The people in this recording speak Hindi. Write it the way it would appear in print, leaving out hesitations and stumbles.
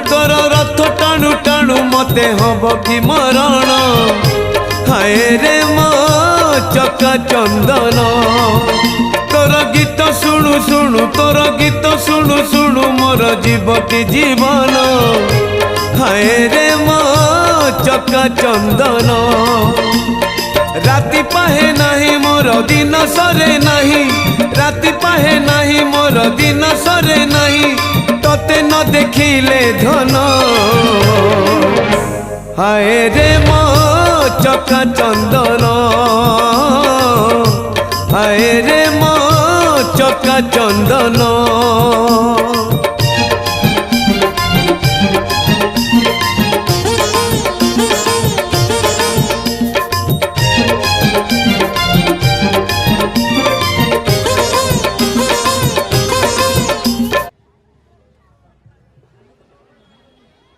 तोर रथ टाणु टाणु मते हब कि मरण हाय रे मो चका चंदन तोर गीत शुणु शुणु तोर गीत शुणु शुणु मोर जीव कि जीवन हाय रे मो चका चंदन राति पाहे नहीं मोर दिन सरे नहीं राति पाहे नहीं मोर दिन सरे नहीं तोते न देखिले धन हाय रे मो चका चंदन हाय रे मो चका चंदन।